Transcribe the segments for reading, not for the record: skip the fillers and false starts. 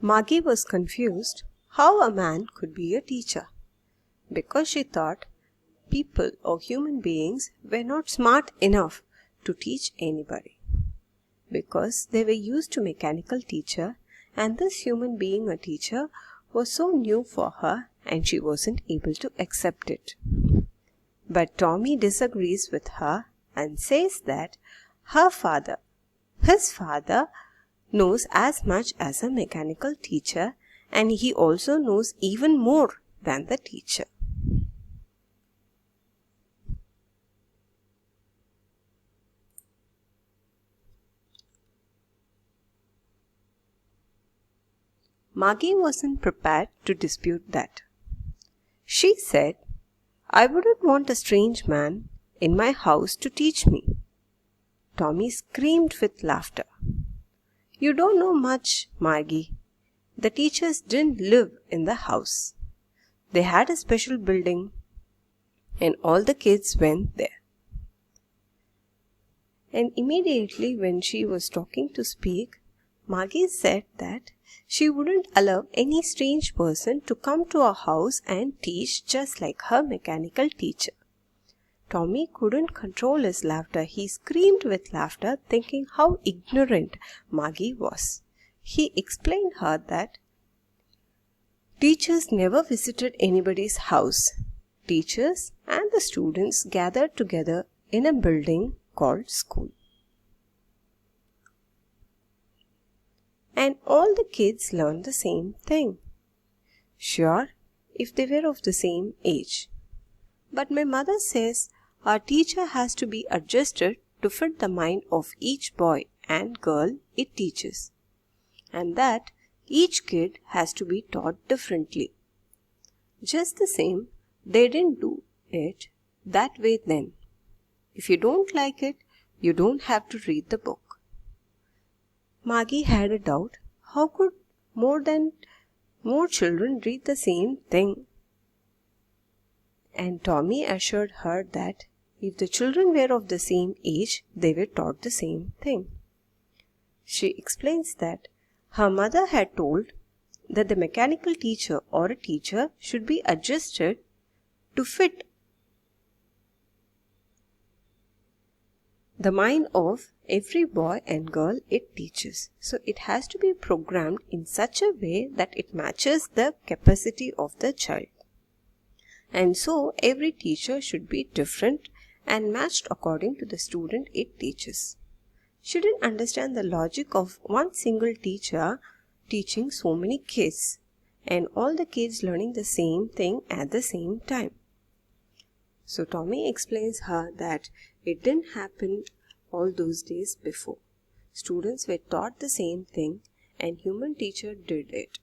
Maggie was confused how a man could be a teacher because she thought people or human beings were not smart enough to teach anybody because they were used to mechanical teacher, and this human being a teacher was so new for her and she wasn't able to accept it. But Tommy disagrees with her and says that his father knows as much as a mechanical teacher, and he also knows even more than the teacher. Maggie wasn't prepared to dispute that. She said, "I wouldn't want a strange man in my house to teach me." Tommy screamed with laughter. "You don't know much, Maggie. The teachers didn't live in the house. They had a special building and all the kids went there." And immediately when she was talking to speak, Maggie said that she wouldn't allow any strange person to come to her house and teach just like her mechanical teacher. Tommy couldn't control his laughter. He screamed with laughter, thinking how ignorant Maggie was. He explained her that teachers never visited anybody's house. Teachers and the students gathered together in a building called school. And all the kids learned the same thing. Sure, if they were of the same age. But my mother says our teacher has to be adjusted to fit the mind of each boy and girl it teaches, and that each kid has to be taught differently. Just the same, they didn't do it that way then. If you don't like it, you don't have to read the book. Maggie had a doubt. How could more children read the same thing? And Tommy assured her that if the children were of the same age, they were taught the same thing. She explains that her mother had told that the mechanical teacher or a teacher should be adjusted to fit the mind of every boy and girl it teaches. So it has to be programmed in such a way that it matches the capacity of the child. And so every teacher should be different and matched according to the student it teaches. She didn't understand the logic of one single teacher teaching so many kids and all the kids learning the same thing at the same time. So Tommy explains her that it didn't happen all those days before. Students were taught the same thing and human teacher did it.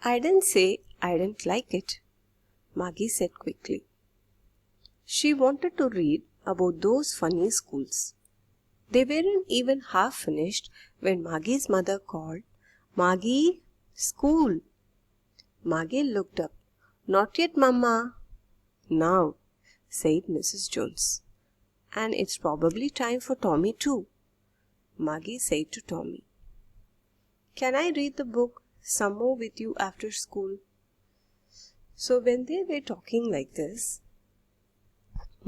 I didn't say I didn't like it, Maggie said quickly. She wanted to read about those funny schools. They weren't even half finished when Maggie's mother called, "Maggie, school." Maggie looked up. "Not yet, Mama." "Now," said Mrs. Jones. "And it's probably time for Tommy too," Maggie said to Tommy. "Can I read the book some more with you after school?" So when they were talking like this,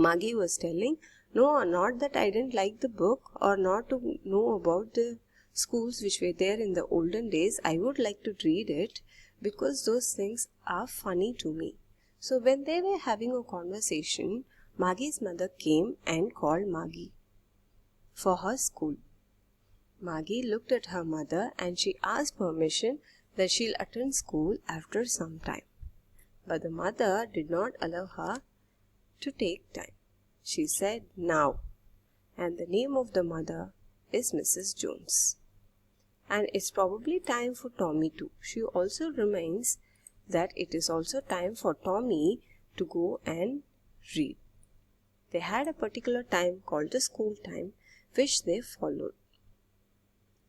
Maggie was telling, "No, not that I didn't like the book or not to know about the schools which were there in the olden days. I would like to read it because those things are funny to me." So when they were having a conversation, Maggie's mother came and called Maggie for her school. Maggie looked at her mother and she asked permission that she'll attend school after some time. But the mother did not allow her to take time. She said, "Now." And the name of the mother is Mrs. Jones. And it's probably time for Tommy too. She also reminds that it is also time for Tommy to go and read. They had a particular time called the school time, which they followed.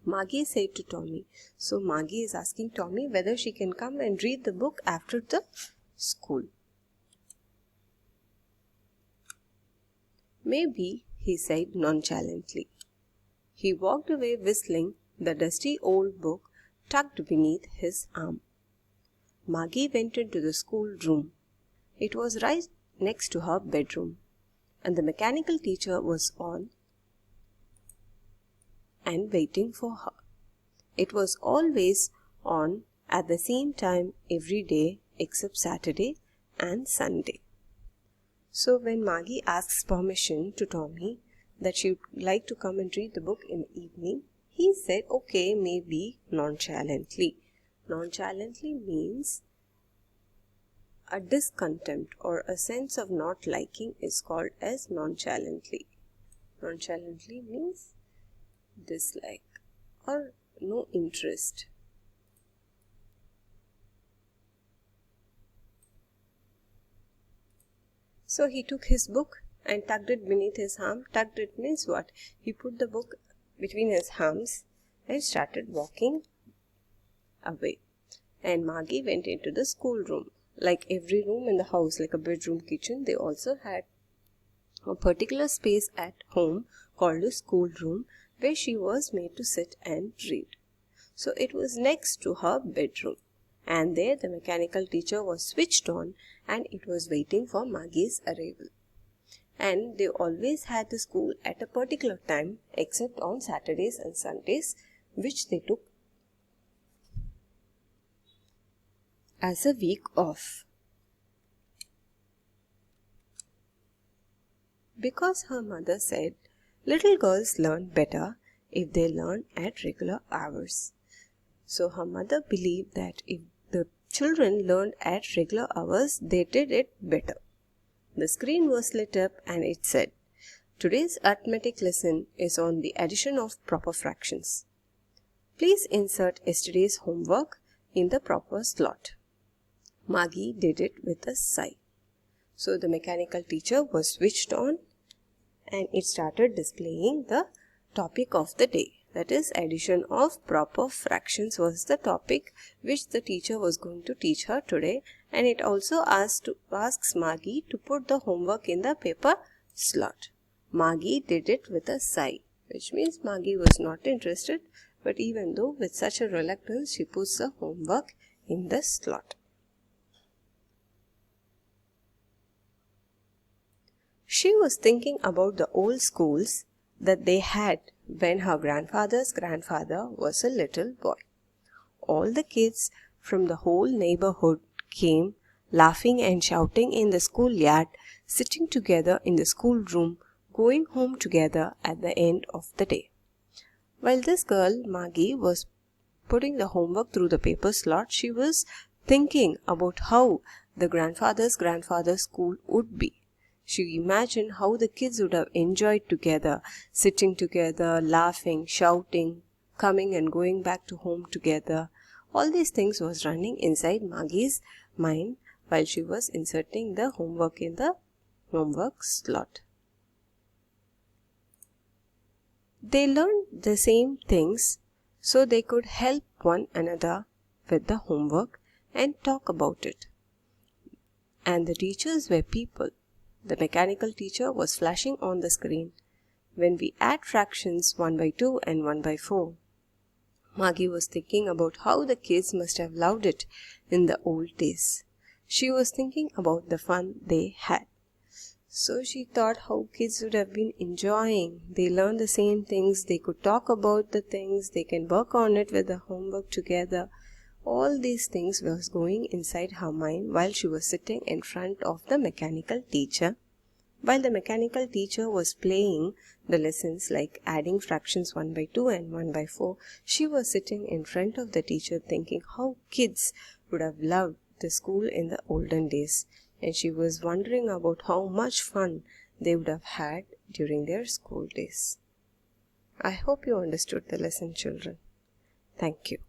Maggie said to Tommy. So Maggie is asking Tommy whether she can come and read the book after the school. Maybe, he said nonchalantly. He walked away whistling, the dusty old book tucked beneath his arm. Maggie went into the schoolroom. It was right next to her bedroom, and the mechanical teacher was on and waiting for her. It was always on at the same time every day except Saturday and Sunday. So when Maggie asks permission to Tommy that she would like to come and read the book in the evening, he said okay, maybe, nonchalantly. Nonchalantly means a discontent or a sense of not liking is called as nonchalantly. Nonchalantly means dislike or no interest. So he took his book and tucked it beneath his arm. Tucked it means what? He put the book between his arms and started walking away. And Maggie went into the schoolroom. Like every room in the house, like a bedroom, kitchen, they also had a particular space at home called a schoolroom where she was made to sit and read. So it was next to her bedroom. And there the mechanical teacher was switched on and it was waiting for Maggie's arrival. And they always had the school at a particular time except on Saturdays and Sundays, which they took as a week off. Because her mother said little girls learn better if they learn at regular hours. So her mother believed that if the children learned at regular hours, they did it better. The screen was lit up and it said, "Today's arithmetic lesson is on the addition of proper fractions. Please insert yesterday's homework in the proper slot." Maggie did it with a sigh. So the mechanical teacher was switched on and it started displaying the topic of the day. That is, addition of proper fractions was the topic which the teacher was going to teach her today, and it also asks Maggie to put the homework in the paper slot. Maggie did it with a sigh, which means Maggie was not interested, but even though with such a reluctance she puts the homework in the slot. She was thinking about the old schools that they had when her grandfather's grandfather was a little boy. All the kids from the whole neighborhood came laughing and shouting in the schoolyard, sitting together in the schoolroom, going home together at the end of the day. While this girl, Maggie, was putting the homework through the paper slot, she was thinking about how the grandfather's school would be. She imagined how the kids would have enjoyed together, sitting together, laughing, shouting, coming and going back to home together. All these things was running inside Maggie's mind while she was inserting the homework in the homework slot. They learned the same things so they could help one another with the homework and talk about it. And the teachers were people. The mechanical teacher was flashing on the screen. When we add fractions 1 by 2 and 1 by 4, Maggie was thinking about how the kids must have loved it in the old days. She was thinking about the fun they had. So she thought how kids would have been enjoying. They learned the same things. They could talk about the things. They can work on it with the homework together. All these things was going inside her mind while she was sitting in front of the mechanical teacher. While the mechanical teacher was playing the lessons like adding fractions 1 by 2 and 1 by 4, she was sitting in front of the teacher thinking how kids would have loved the school in the olden days. And she was wondering about how much fun they would have had during their school days. I hope you understood the lesson, children. Thank you.